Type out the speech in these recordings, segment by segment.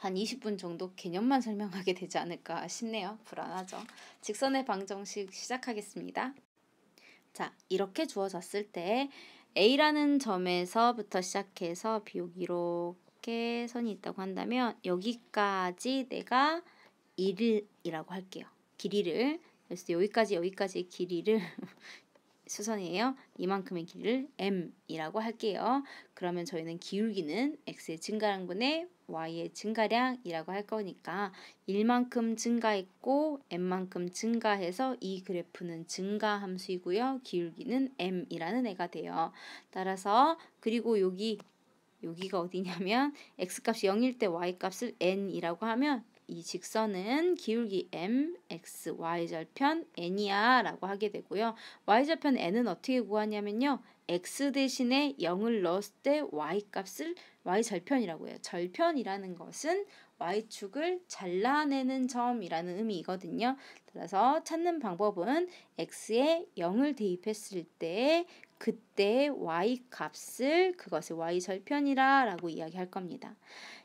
한 20분 정도 개념만 설명하게 되지 않을까 싶네요. 불안하죠. 직선의 방정식 시작하겠습니다. 자, 이렇게 주어졌을 때 A라는 점에서부터 시작해서 비록 이렇게 선이 있다고 한다면 여기까지 내가 1이라고 할게요. 길이를. 그래서 여기까지 길이를 수선이에요. 이만큼의 길이를 m이라고 할게요. 그러면 저희는 기울기는 x의 증가량분의 y의 증가량이라고 할 거니까 1만큼 증가했고 m만큼 증가해서 이 그래프는 증가함수이고요. 기울기는 m이라는 애가 돼요. 따라서 그리고 여기가 어디냐면 x값이 0일 때 y값을 n이라고 하면 이 직선은 기울기 m, x, y절편 n이야 라고 하게 되고요. y절편 n은 어떻게 구하냐면요. x 대신에 0을 넣었을 때 y값을 y절편이라고 해요. 절편이라는 것은 y축을 잘라내는 점이라는 의미이거든요. 따라서 찾는 방법은 x에 0을 대입했을 때 그때 y값을 그것을 y절편이라 라고 이야기할 겁니다.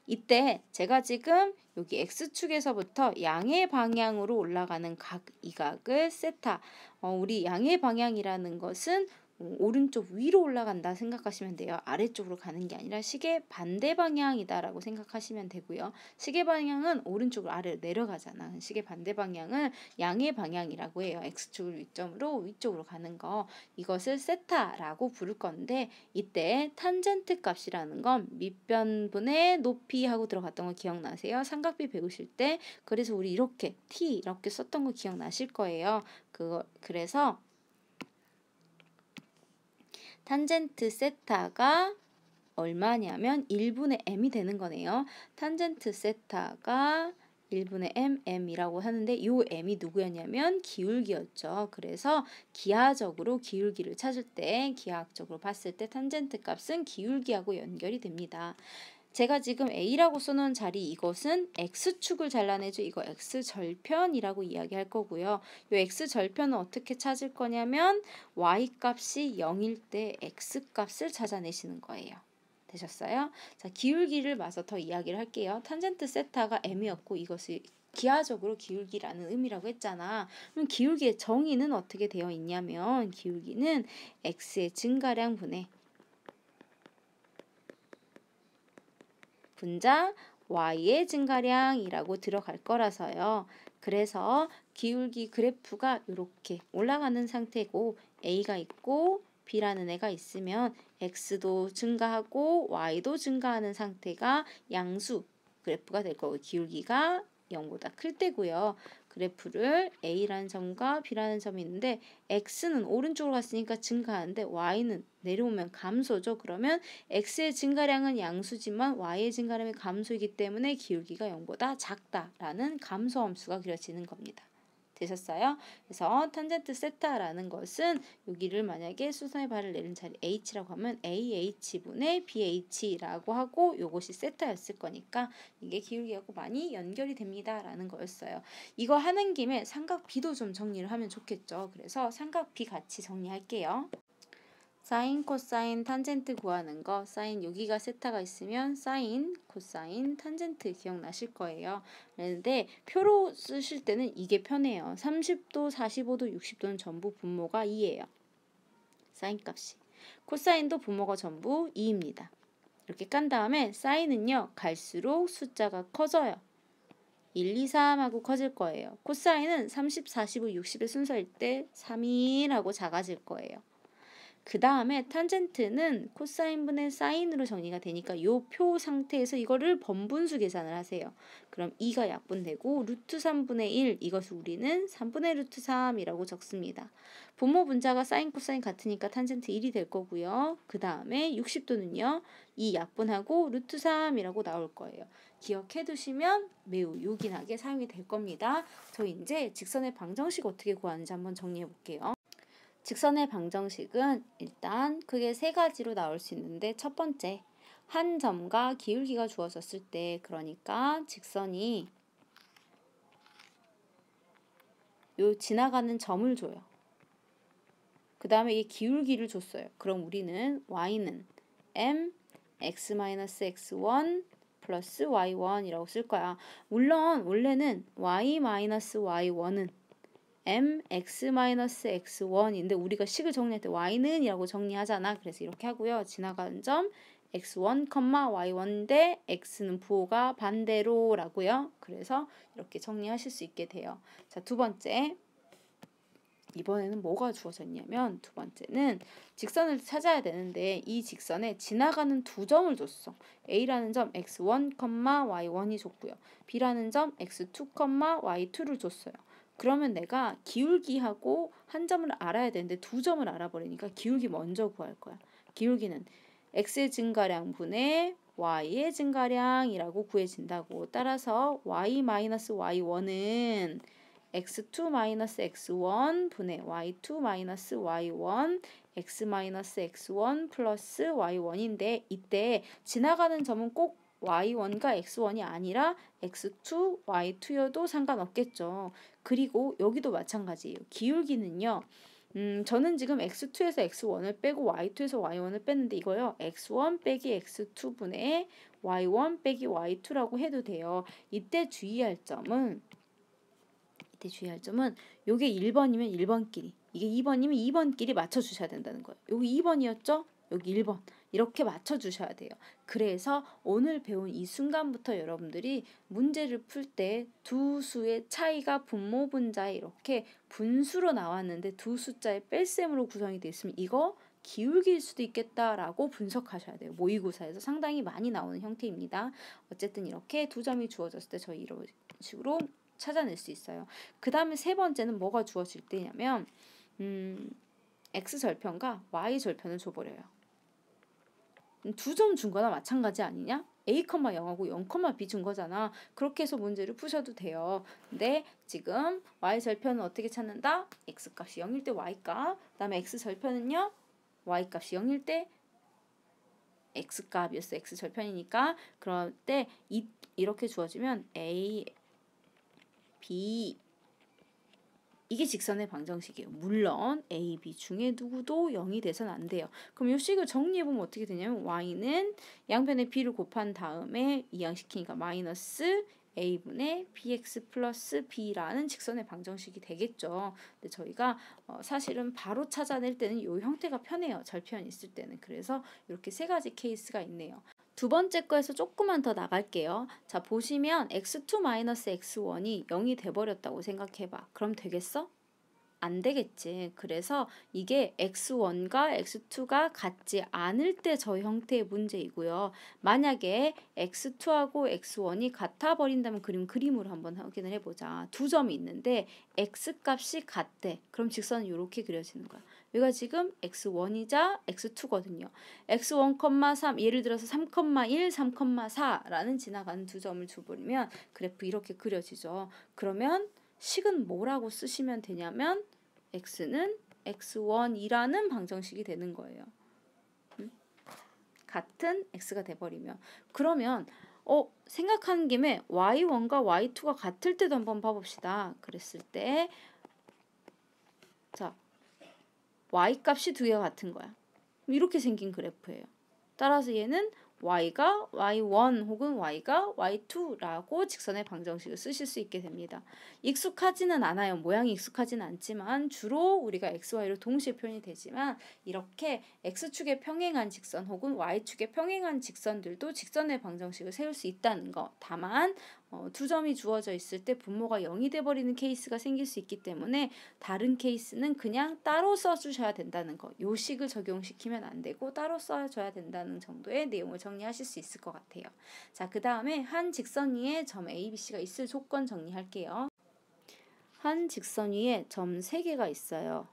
이때 제가 지금 여기 x축에서부터 양의 방향으로 올라가는 이 각을 세타, 우리 양의 방향이라는 것은 오른쪽 위로 올라간다 생각하시면 돼요. 아래쪽으로 가는 게 아니라 시계 반대 방향이다라고 생각하시면 되고요. 시계 방향은 오른쪽으로 아래로 내려가잖아. 시계 반대 방향은 양의 방향이라고 해요. x축을 위점으로 위쪽으로 가는 거. 이것을 세타라고 부를 건데 이때 탄젠트 값이라는 건 밑변분의 높이 하고 들어갔던 거 기억나세요? 삼각비 배우실 때 그래서 우리 이렇게 t 이렇게 썼던 거 기억나실 거예요. 그래서 탄젠트 세타가 얼마냐면 1분의 m이 되는 거네요. 탄젠트 세타가 1분의 m이라고 하는데 이 m이 누구였냐면 기울기였죠. 그래서 기하적으로 기울기를 찾을 때 기하학적으로 봤을 때 탄젠트 값은 기울기하고 연결이 됩니다. 제가 지금 A라고 써놓은 자리 이것은 X축을 잘라내죠. 이거 X절편이라고 이야기할 거고요. 이 X절편은 어떻게 찾을 거냐면 Y값이 0일 때 X값을 찾아내시는 거예요. 되셨어요? 자, 기울기를 마저 더 이야기를 할게요. 탄젠트 세타가 m이었고 이것이 기하적으로 기울기라는 의미라고 했잖아. 그럼 기울기의 정의는 어떻게 되어 있냐면 기울기는 x의 증가량 분의 분자 y의 증가량이라고 들어갈 거라서요. 그래서 기울기 그래프가 이렇게 올라가는 상태고 A가 있고 B라는 애가 있으면 X도 증가하고 Y도 증가하는 상태가 양수 그래프가 될 거고 기울기가 0보다 클 때고요. 그래프를 A라는 점과 B라는 점이 있는데 X는 오른쪽으로 갔으니까 증가하는데 Y는 내려오면 감소죠. 그러면 X의 증가량은 양수지만 Y의 증가량이 감소이기 때문에 기울기가 0보다 작다라는 감소함수가 그려지는 겁니다. 되셨어요? 그래서 탄젠트 세타라는 것은 여기를 만약에 수선의 발을 내린 자리 H라고 하면 AH분의 BH라고 하고 요것이 세타였을 거니까 이게 기울기하고 많이 연결이 됩니다 라는 거였어요. 이거 하는 김에 삼각 B도 좀 정리를 하면 좋겠죠. 그래서 삼각 B 같이 정리할게요. 사인, 코사인, 탄젠트 구하는 거 사인 여기가 세타가 있으면 사인, 코사인, 탄젠트 기억나실 거예요. 그런데 표로 쓰실 때는 이게 편해요. 30도, 45도, 60도는 전부 분모가 2예요. 사인 값이. 코사인도 분모가 전부 2입니다. 이렇게 깐 다음에 사인은요. 갈수록 숫자가 커져요. 1, 2, 3 하고 커질 거예요. 코사인은 30, 45, 60의 순서일 때 3이라고 작아질 거예요. 그 다음에 탄젠트는 코사인분의 사인으로 정리가 되니까 요 표 상태에서 이거를 번분수 계산을 하세요. 그럼 2가 약분되고 루트 3분의 1 이것을 우리는 3분의 루트 3이라고 적습니다. 분모 분자가 사인 코사인 같으니까 탄젠트 1이 될 거고요. 그 다음에 60도는요. 2 약분하고 루트 3이라고 나올 거예요. 기억해 두시면 매우 요긴하게 사용이 될 겁니다. 저 이제 직선의 방정식 어떻게 구하는지 한번 정리해 볼게요. 직선의 방정식은 일단 크게 세 가지로 나올 수 있는데 첫 번째, 한 점과 기울기가 주어졌을 때 그러니까 직선이 요 지나가는 점을 줘요. 그 다음에 이 기울기를 줬어요. 그럼 우리는 y는 m x-x1 플러스 y1이라고 쓸 거야. 물론 원래는 y-y1은 mx-x1인데 우리가 식을 정리할 때 y는 이라고 정리하잖아. 그래서 이렇게 하고요. 지나가는 점 x1, y1 대 x는 부호가 반대로 라고요. 그래서 이렇게 정리하실 수 있게 돼요. 자, 두 번째. 이번에는 뭐가 주어져 있냐면 두 번째는 직선을 찾아야 되는데 이 직선에 지나가는 두 점을 줬어. A라는 점 x1, y1이 줬고요. B라는 점 x2, y2를 줬어요. 그러면 내가 기울기하고 한 점을 알아야 되는데 두 점을 알아버리니까 기울기 먼저 구할 거야. 기울기는 x의 증가량 분의 y의 증가량이라고 구해진다고. 따라서 y-y1은 x2-x1 분의 y2-y1 x-x1 플러스 y1인데 이때 지나가는 점은 꼭 y1과 x1이 아니라 x2, y2여도 상관없겠죠. 그리고 여기도 마찬가지예요. 기울기는요. 저는 지금 x2에서 x1을 빼고 y2에서 y1을 뺐는데 이거요. x1 빼기 x2 분의 y1 빼기 y2라고 해도 돼요. 이때 주의할 점은 요게 1번이면 1번끼리, 이게 2번이면 2번끼리 맞춰주셔야 된다는 거예요. 여기 2번이었죠? 여기 1번. 이렇게 맞춰주셔야 돼요. 그래서 오늘 배운 이 순간부터 여러분들이 문제를 풀 때 두 수의 차이가 분모 분자에 이렇게 분수로 나왔는데 두 숫자의 뺄셈으로 구성이 되어 있으면 이거 기울기일 수도 있겠다라고 분석하셔야 돼요. 모의고사에서 상당히 많이 나오는 형태입니다. 어쨌든 이렇게 두 점이 주어졌을 때 저희 이런 식으로 찾아낼 수 있어요. 그 다음에 세 번째는 뭐가 주어질 때냐면 x절편과 y절편을 줘버려요. 두 점 준 거나 마찬가지 아니냐? a, 0하고 0, b 준 거잖아. 그렇게 해서 문제를 푸셔도 돼요. 근데 지금 y절편은 어떻게 찾는다? x값이 0일 때 y값, 그 다음에 x절편은요? y값이 0일 때 x값이었어. x절편이니까 그럴 때 이렇게 주어지면 a, b 이게 직선의 방정식이에요. 물론 a, b 중에 누구도 0이 돼서는 안 돼요. 그럼 이 식을 정리해보면 어떻게 되냐면 y는 양변에 b를 곱한 다음에 이항시키니까 마이너스 a분의 bx 플러스 b라는 직선의 방정식이 되겠죠. 근데 저희가 사실은 바로 찾아낼 때는 이 형태가 편해요. 절편 있을 때는. 그래서 이렇게 세 가지 케이스가 있네요. 두 번째 거에서 조금만 더 나갈게요. 자, 보시면 x2-x1이 0이 돼버렸다고 생각해봐. 그럼 되겠어? 안 되겠지. 그래서 이게 x1과 x2가 같지 않을 때 저 형태의 문제이고요. 만약에 x2하고 x1이 같아 버린다면 그림으로 한번 확인을 해보자. 두 점이 있는데 x값이 같대. 그럼 직선은 이렇게 그려지는 거야. 여기가 지금 x1이자 x2거든요. x1, 3 예를 들어서 3,1, 3,4라는 지나가는 두 점을 줘버리면 그래프 이렇게 그려지죠. 그러면 식은 뭐라고 쓰시면 되냐면 x는 x1이라는 방정식이 되는 거예요. 같은 x가 돼버리면. 그러면 생각하는 김에 y1과 y2가 같을 때도 한번 봐봅시다. 그랬을 때 자, y값이 두 개가 같은 거야. 이렇게 생긴 그래프예요. 따라서 얘는 y가 y1 혹은 y가 y2라고 직선의 방정식을 쓰실 수 있게 됩니다. 익숙하지는 않아요. 모양이 익숙하지는 않지만 주로 우리가 x, y로 동시에 표현이 되지만 이렇게 x축에 평행한 직선 혹은 y축에 평행한 직선들도 직선의 방정식을 세울 수 있다는 거. 다만 두 점이 주어져 있을 때 분모가 0이 돼버리는 케이스가 생길 수 있기 때문에 다른 케이스는 그냥 따로 써주셔야 된다는 거. 요 식을 적용시키면 안 되고 따로 써줘야 된다는 정도의 내용을 정리하실 수 있을 것 같아요. 자, 그 다음에 한 직선 위에 점 A, B, C가 있을 조건 정리할게요. 한 직선 위에 점 3개가 있어요.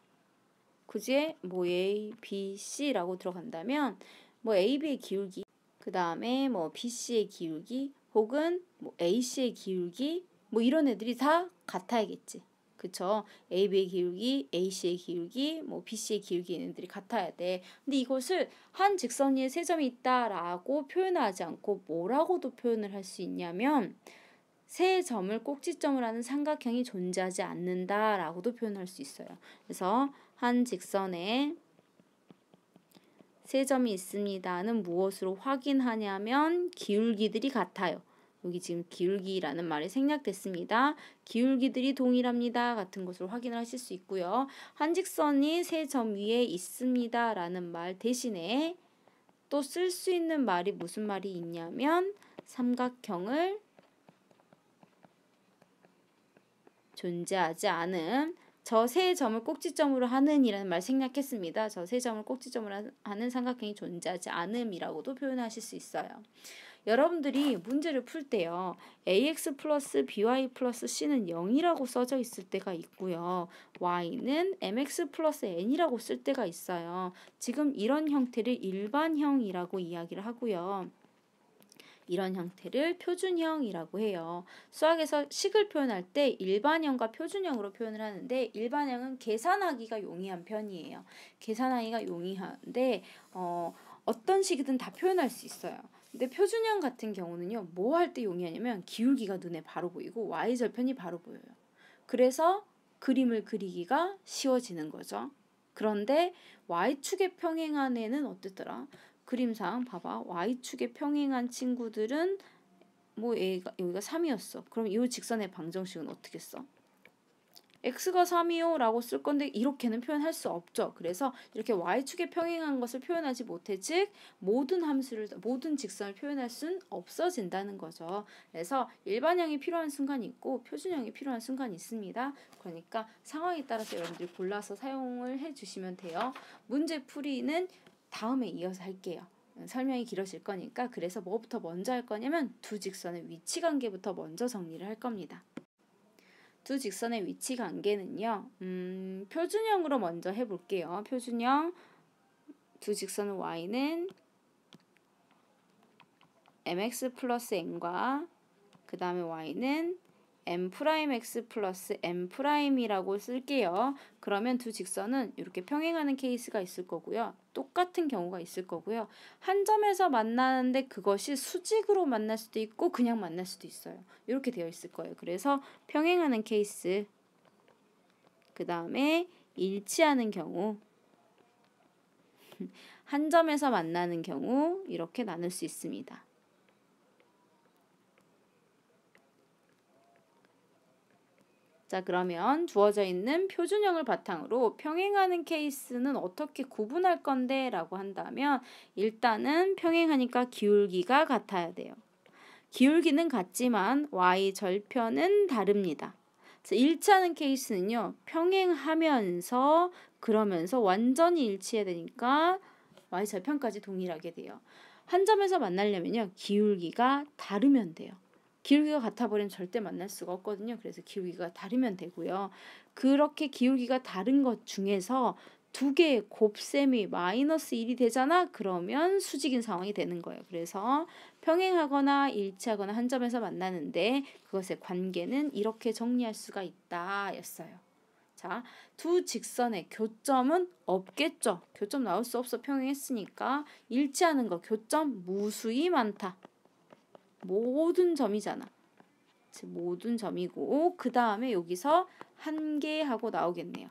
그지? 뭐 A, B, C라고 들어간다면 뭐 A, B의 기울기, 그 다음에 뭐 B, C의 기울기 혹은 뭐 AC의 기울기 뭐 이런 애들이 다 같아야겠지. 그쵸? AB의 기울기, AC의 기울기, 뭐 BC의 기울기 있는 애들이 같아야 돼. 근데 이것을 한 직선 위에 세 점이 있다라고 표현하지 않고 뭐라고도 표현을 할 수 있냐면 세 점을 꼭지점을 하는 삼각형이 존재하지 않는다라고도 표현할 수 있어요. 그래서 한 직선에 세 점이 있습니다는 무엇으로 확인하냐면 기울기들이 같아요. 여기 지금 기울기라는 말이 생략됐습니다. 기울기들이 동일합니다. 같은 것으로 확인을 하실 수 있고요. 한 직선이 세 점 위에 있습니다. 라는 말 대신에 또 쓸 수 있는 말이 무슨 말이 있냐면 삼각형을 존재하지 않음. 저 세 점을 꼭지점으로 하는 이라는 말 생략했습니다. 저 세 점을 꼭지점으로 하는 삼각형이 존재하지 않음이라고도 표현하실 수 있어요. 여러분들이 문제를 풀 때요. ax 플러스 by 플러스 c는 0이라고 써져 있을 때가 있고요. y는 mx 플러스 n이라고 쓸 때가 있어요. 지금 이런 형태를 일반형이라고 이야기를 하고요. 이런 형태를 표준형이라고 해요. 수학에서 식을 표현할 때 일반형과 표준형으로 표현을 하는데 일반형은 계산하기가 용이한 편이에요. 계산하기가 용이한데 어떤 식이든 다 표현할 수 있어요. 근데 표준형 같은 경우는요. 뭐 할 때 용이하냐면 기울기가 눈에 바로 보이고 y절편이 바로 보여요. 그래서 그림을 그리기가 쉬워지는 거죠. 그런데 y축에 평행한 애는 어땠더라? 그림상 봐봐. y축에 평행한 친구들은 뭐 여기가 3이었어. 그럼 이 직선의 방정식은 어떻게 써? x가 3이요 라고 쓸 건데 이렇게는 표현할 수 없죠. 그래서 이렇게 y축에 평행한 것을 표현하지 못해 즉 모든 직선을 표현할 수는 없어진다는 거죠. 그래서 일반형이 필요한 순간이 있고 표준형이 필요한 순간이 있습니다. 그러니까 상황에 따라서 여러분들이 골라서 사용을 해주시면 돼요. 문제 풀이는 다음에 이어서 할게요. 설명이 길어질 거니까. 그래서 뭐부터 먼저 할 거냐면 두 직선의 위치 관계부터 먼저 정리를 할 겁니다. 두 직선의 위치 관계는요. 표준형으로 먼저 해볼게요. 표준형 두 직선의 y는 mx 플러스 n과 그 다음에 y는 m'x 플러스 m'이라고 쓸게요. 그러면 두 직선은 이렇게 평행하는 케이스가 있을 거고요. 똑같은 경우가 있을 거고요. 한 점에서 만나는데 그것이 수직으로 만날 수도 있고 그냥 만날 수도 있어요. 이렇게 되어 있을 거예요. 그래서 평행하는 케이스, 그 다음에 일치하는 경우, 한 점에서 만나는 경우 이렇게 나눌 수 있습니다. 자, 그러면 주어져 있는 표준형을 바탕으로 평행하는 케이스는 어떻게 구분할 건데 라고 한다면 일단은 평행하니까 기울기가 같아야 돼요. 기울기는 같지만 y절편은 다릅니다. 자, 일치하는 케이스는요. 평행하면서 그러면서 완전히 일치해야 되니까 y절편까지 동일하게 돼요. 한 점에서 만나려면요. 기울기가 다르면 돼요. 기울기가 같아버리면 절대 만날 수가 없거든요. 그래서 기울기가 다르면 되고요. 그렇게 기울기가 다른 것 중에서 두 개의 곱셈이 마이너스 1이 되잖아? 그러면 수직인 상황이 되는 거예요. 그래서 평행하거나 일치하거나 한 점에서 만나는데 그것의 관계는 이렇게 정리할 수가 있다 였어요. 자, 두 직선의 교점은 없겠죠. 교점 나올 수 없어. 평행했으니까. 일치하는 거 교점 무수히 많다. 모든 점이잖아. 모든 점이고 그 다음에 여기서 한 개 하고 나오겠네요.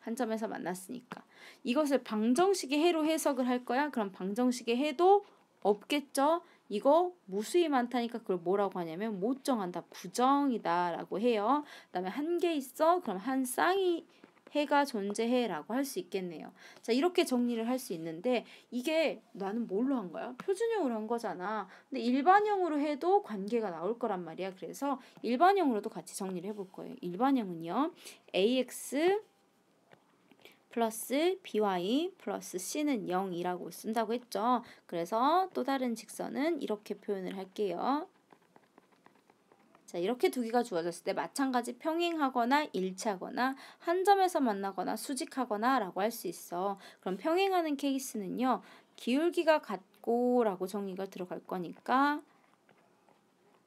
한 점에서 만났으니까. 이것을 방정식의 해로 해석을 할 거야? 그럼 방정식의 해도 없겠죠? 이거 무수히 많다니까 그걸 뭐라고 하냐면 못 정한다. 부정이다 라고 해요. 그 다음에 한 개 있어? 그럼 한 쌍이 해가 존재해 라고 할 수 있겠네요. 자, 이렇게 정리를 할 수 있는데 이게 나는 뭘로 한 거야? 표준형으로 한 거잖아. 근데 일반형으로 해도 관계가 나올 거란 말이야. 그래서 일반형으로도 같이 정리를 해볼 거예요. 일반형은요. ax 플러스 by 플러스 c는 0이라고 쓴다고 했죠. 그래서 또 다른 직선은 이렇게 표현을 할게요. 자, 이렇게 두 개가 주어졌을 때 마찬가지 평행하거나 일치하거나 한 점에서 만나거나 수직하거나 라고 할 수 있어. 그럼 평행하는 케이스는요. 기울기가 같고 라고 정리가 들어갈 거니까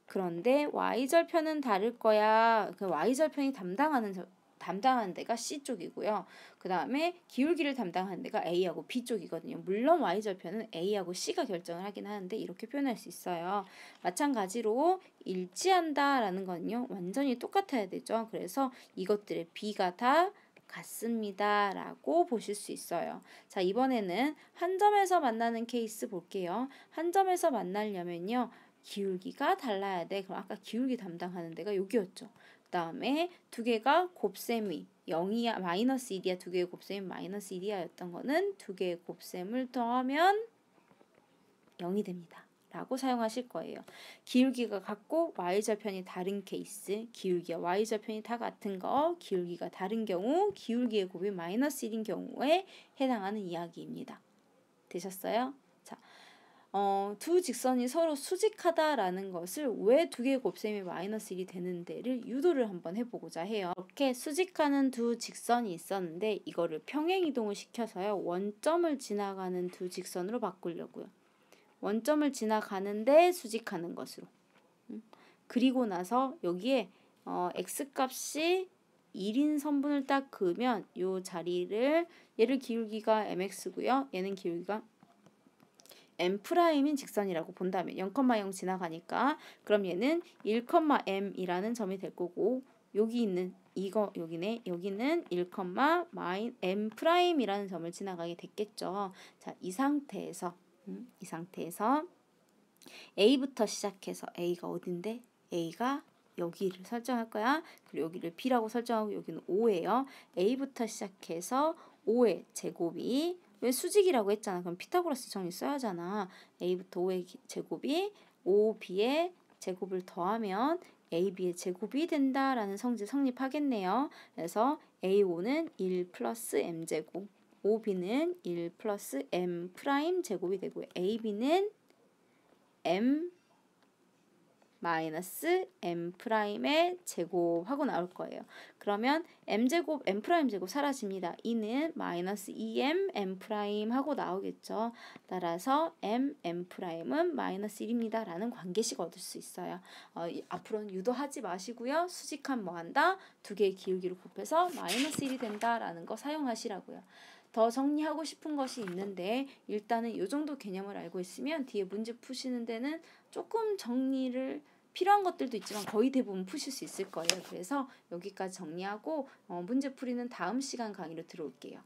그런데 y절편은 다를 거야. 그 y절편이 담당하는 데가 C쪽이고요. 그 다음에 기울기를 담당하는 데가 A하고 B쪽이거든요. 물론 Y절편은 A하고 C가 결정을 하긴 하는데 이렇게 표현할 수 있어요. 마찬가지로 일치한다 라는 건요. 완전히 똑같아야 되죠. 그래서 이것들의 B가 다 같습니다. 라고 보실 수 있어요. 자, 이번에는 한 점에서 만나는 케이스 볼게요. 한 점에서 만나려면요. 기울기가 달라야 돼. 그럼 아까 기울기 담당하는 데가 여기였죠. 그 다음에 두 개가 곱셈이 0이야, 마이너스 1이야. 두 개의 곱셈이 마이너스 1이야 였던 거는 두 개의 곱셈을 더하면 0이 됩니다. 라고 사용하실 거예요. 기울기가 같고 y절편이 다른 케이스, 기울기와 y절편이 다 같은 거, 기울기가 다른 경우, 기울기의 곱이 마이너스 1인 경우에 해당하는 이야기입니다. 되셨어요? 자, 두 직선이 서로 수직하다라는 것을 왜 두 개의 곱셈이 마이너스 1이 되는 데를 유도를 한번 해보고자 해요. 이렇게 수직하는 두 직선이 있었는데 이거를 평행이동을 시켜서요. 원점을 지나가는 두 직선으로 바꾸려고요. 원점을 지나가는데 수직하는 것으로. 그리고 나서 여기에 x값이 1인 선분을 딱 그으면 요 자리를 얘를 기울기가 mx고요. 얘는 기울기가 m'인 직선이라고 본다면 0,0 지나가니까 그럼 얘는 1,m이라는 점이 될 거고 여기 있는 이거 여기네. 여기는 1,m'이라는 점을 지나가게 됐겠죠. 자, 이 상태에서 A부터 시작해서 A가 어딘데? A가 여기를 설정할 거야. 그리고 여기를 B라고 설정하고 여기는 5예요. A부터 시작해서 5의 제곱이 왜 수직이라고 했잖아. 그럼 피타고라스 정리 써야 하잖아. A부터 5의 제곱이 5B의 제곱을 더하면 AB의 제곱이 된다라는 성질 성립하겠네요. 그래서 A5는 1 플러스 M제곱 5b는 1 플러스 m 프라임 제곱이 되고요. ab는 m 마이너스 m 프라임의 제곱하고 나올 거예요. 그러면 m 제곱 m 프라임 제곱 사라집니다. 이는 마이너스 2m m 프라임 하고 나오겠죠. 따라서 m 프라임은 마이너스 1입니다. 라는 관계식 얻을 수 있어요. 앞으로는 유도하지 마시고요. 수직한 뭐 한다? 두 개의 기울기를 곱해서 마이너스 1이 된다라는 거 사용하시라고요. 더 정리하고 싶은 것이 있는데 일단은 이 정도 개념을 알고 있으면 뒤에 문제 푸시는 데는 조금 정리를 필요한 것들도 있지만 거의 대부분 푸실 수 있을 거예요. 그래서 여기까지 정리하고 문제 풀이는 다음 시간 강의로 들어올게요.